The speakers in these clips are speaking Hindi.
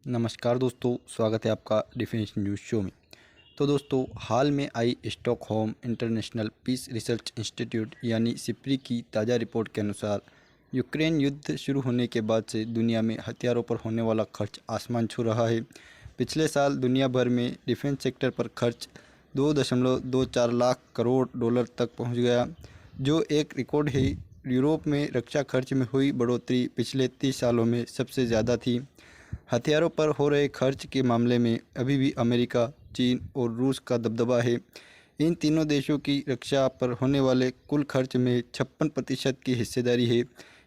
नमस्कार दोस्तों, स्वागत है आपका डिफेंस न्यूज़ शो में। तो दोस्तों, हाल में आई Stockholm International Peace Research Institute यानी सिप्री की ताज़ा रिपोर्ट के अनुसार यूक्रेन युद्ध शुरू होने के बाद से दुनिया में हथियारों पर होने वाला खर्च आसमान छू रहा है। पिछले साल दुनिया भर में डिफेंस सेक्टर पर खर्च 2.24 लाख करोड़ डॉलर तक पहुंच गया, जो एक रिकॉर्ड है। यूरोप में रक्षा खर्च में हुई बढ़ोतरी पिछले 30 सालों में सबसे ज़्यादा थी। हथियारों पर हो रहे खर्च के मामले में अभी भी अमेरिका, चीन और रूस का दबदबा है। इन तीनों देशों की रक्षा पर होने वाले कुल खर्च में 56% की हिस्सेदारी है।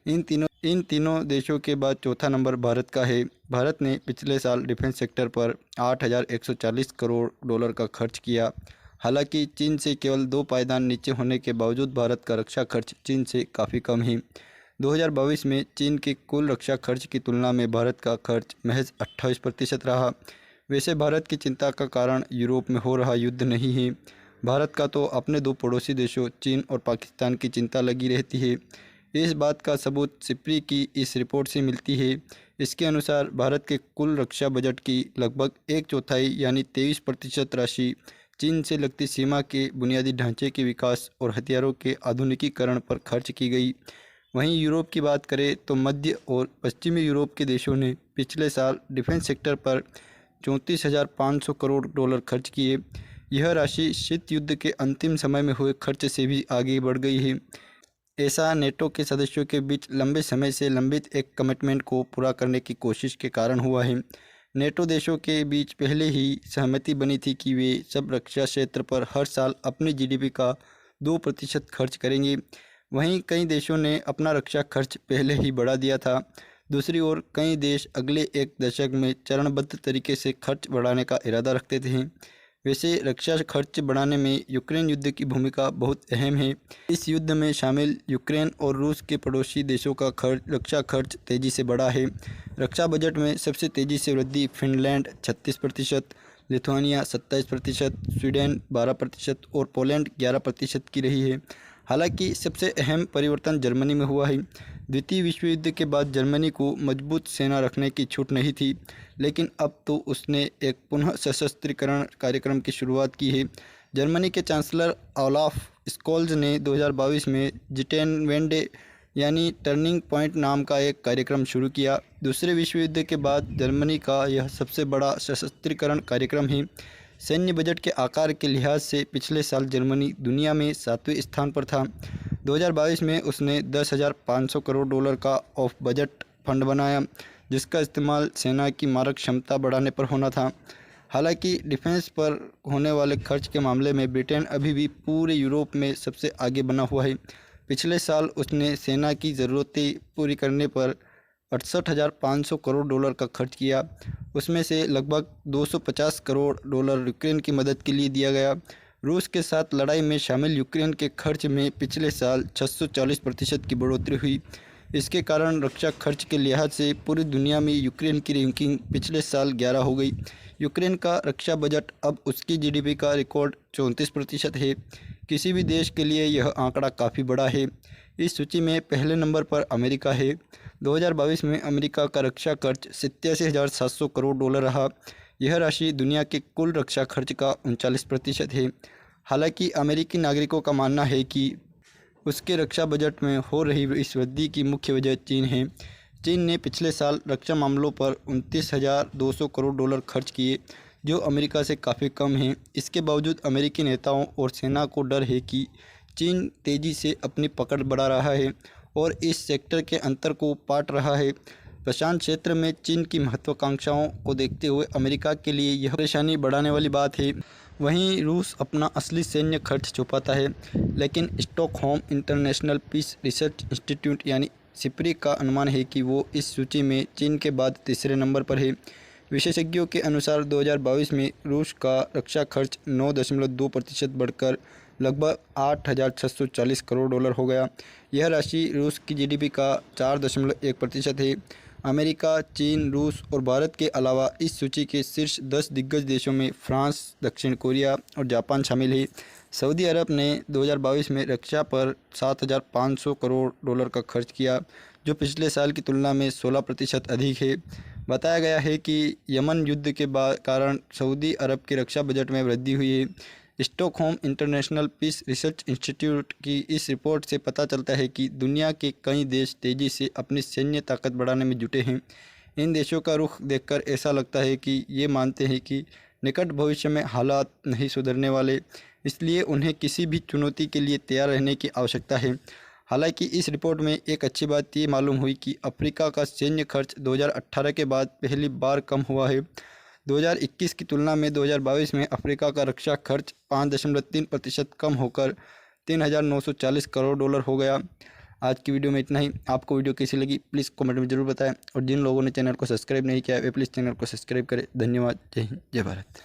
इन तीनों देशों के बाद चौथा नंबर भारत का है। भारत ने पिछले साल डिफेंस सेक्टर पर 8,140 करोड़ डॉलर का खर्च किया। हालांकि चीन से केवल 2 पायदान नीचे होने के बावजूद भारत का रक्षा खर्च चीन से काफ़ी कम है। 2022 में चीन के कुल रक्षा खर्च की तुलना में भारत का खर्च महज 28% रहा। वैसे भारत की चिंता का कारण यूरोप में हो रहा युद्ध नहीं है। भारत का तो अपने दो पड़ोसी देशों चीन और पाकिस्तान की चिंता लगी रहती है। इस बात का सबूत सिप्री की इस रिपोर्ट से मिलती है। इसके अनुसार भारत के कुल रक्षा बजट की लगभग एक चौथाई यानी 23% राशि चीन से लगती सीमा के बुनियादी ढांचे के विकास और हथियारों के आधुनिकीकरण पर खर्च की गई। वहीं यूरोप की बात करें तो मध्य और पश्चिमी यूरोप के देशों ने पिछले साल डिफेंस सेक्टर पर 34,500 करोड़ डॉलर खर्च किए। यह राशि शीत युद्ध के अंतिम समय में हुए खर्च से भी आगे बढ़ गई है। ऐसा नेटो के सदस्यों के बीच लंबे समय से लंबित एक कमिटमेंट को पूरा करने की कोशिश के कारण हुआ है। नेटो देशों के बीच पहले ही सहमति बनी थी कि वे सब रक्षा क्षेत्र पर हर साल अपनी जीडीपी का 2% खर्च करेंगे। वहीं कई देशों ने अपना रक्षा खर्च पहले ही बढ़ा दिया था। दूसरी ओर कई देश अगले एक दशक में चरणबद्ध तरीके से खर्च बढ़ाने का इरादा रखते थे। वैसे रक्षा खर्च बढ़ाने में यूक्रेन युद्ध की भूमिका बहुत अहम है। इस युद्ध में शामिल यूक्रेन और रूस के पड़ोसी देशों का रक्षा खर्च तेज़ी से बढ़ा है। रक्षा बजट में सबसे तेज़ी से वृद्धि फिनलैंड 36%, लिथुआनिया 27%, स्वीडन 12% और पोलैंड 11% की रही है। हालांकि सबसे अहम परिवर्तन जर्मनी में हुआ है। द्वितीय विश्व युद्ध के बाद जर्मनी को मजबूत सेना रखने की छूट नहीं थी, लेकिन अब तो उसने एक पुनः सशस्त्रीकरण कार्यक्रम की शुरुआत की है। जर्मनी के चांसलर ओलाफ स्कोल्ज ने 2022 में जिटेनवेंडे यानी टर्निंग पॉइंट नाम का एक कार्यक्रम शुरू किया। दूसरे विश्व युद्ध के बाद जर्मनी का यह सबसे बड़ा सशस्त्रीकरण कार्यक्रम है। सैन्य बजट के आकार के लिहाज से पिछले साल जर्मनी दुनिया में 7वें स्थान पर था। 2022 में उसने 10,500 करोड़ डॉलर का ऑफ बजट फंड बनाया, जिसका इस्तेमाल सेना की मारक क्षमता बढ़ाने पर होना था। हालांकि डिफेंस पर होने वाले खर्च के मामले में ब्रिटेन अभी भी पूरे यूरोप में सबसे आगे बना हुआ है। पिछले साल उसने सेना की ज़रूरतें पूरी करने पर 68,500 करोड़ डॉलर का खर्च किया। उसमें से लगभग 250 करोड़ डॉलर यूक्रेन की मदद के लिए दिया गया। रूस के साथ लड़ाई में शामिल यूक्रेन के खर्च में पिछले साल 640% की बढ़ोतरी हुई। इसके कारण रक्षा खर्च के लिहाज से पूरी दुनिया में यूक्रेन की रैंकिंग पिछले साल 11 हो गई। यूक्रेन का रक्षा बजट अब उसकी जीडीपी का रिकॉर्ड 34% है। किसी भी देश के लिए यह आंकड़ा काफ़ी बड़ा है। इस सूची में पहले नंबर पर अमेरिका है। 2022 में अमेरिका का रक्षा खर्च 87,700 करोड़ डॉलर रहा। यह राशि दुनिया के कुल रक्षा खर्च का 39% है। हालांकि अमेरिकी नागरिकों का मानना है कि उसके रक्षा बजट में हो रही इस वृद्धि की मुख्य वजह चीन है। चीन ने पिछले साल रक्षा मामलों पर 29,200 करोड़ डॉलर खर्च किए, जो अमेरिका से काफ़ी कम है। इसके बावजूद अमेरिकी नेताओं और सेना को डर है कि चीन तेज़ी से अपनी पकड़ बढ़ा रहा है और इस सेक्टर के अंतर को पाट रहा है। प्रशांत क्षेत्र में चीन की महत्वाकांक्षाओं को देखते हुए अमेरिका के लिए यह परेशानी बढ़ाने वाली बात है। वहीं रूस अपना असली सैन्य खर्च छुपाता है, लेकिन Stockholm International Peace Research Institute यानी सिप्री का अनुमान है कि वो इस सूची में चीन के बाद तीसरे नंबर पर है। विशेषज्ञों के अनुसार 2022 में रूस का रक्षा खर्च 9.2% बढ़कर लगभग 8,640 करोड़ डॉलर हो गया। यह राशि रूस की जीडीपी का 4.1% है। अमेरिका, चीन, रूस और भारत के अलावा इस सूची के शीर्ष 10 दिग्गज देशों में फ्रांस, दक्षिण कोरिया और जापान शामिल है। सऊदी अरब ने 2022 में रक्षा पर 7,500 करोड़ डॉलर का खर्च किया, जो पिछले साल की तुलना में 16% अधिक है। बताया गया है कि यमन युद्ध के कारण सऊदी अरब के रक्षा बजट में वृद्धि हुई है। Stockholm International Peace Research Institute की इस रिपोर्ट से पता चलता है कि दुनिया के कई देश तेज़ी से अपनी सैन्य ताकत बढ़ाने में जुटे हैं। इन देशों का रुख देखकर ऐसा लगता है कि ये मानते हैं कि निकट भविष्य में हालात नहीं सुधरने वाले, इसलिए उन्हें किसी भी चुनौती के लिए तैयार रहने की आवश्यकता है। हालांकि इस रिपोर्ट में एक अच्छी बात ये मालूम हुई कि अफ्रीका का सैन्य खर्च 2018 के बाद पहली बार कम हुआ है। 2021 की तुलना में 2022 में अफ्रीका का रक्षा खर्च 5.3% कम होकर $3,940 करोड़ हो गया। आज की वीडियो में इतना ही। आपको वीडियो कैसी लगी प्लीज़ कमेंट में ज़रूर बताएं और जिन लोगों ने चैनल को सब्सक्राइब नहीं किया है वे प्लीज़ चैनल को सब्सक्राइब करें। धन्यवाद। जय हिंद, जय भारत।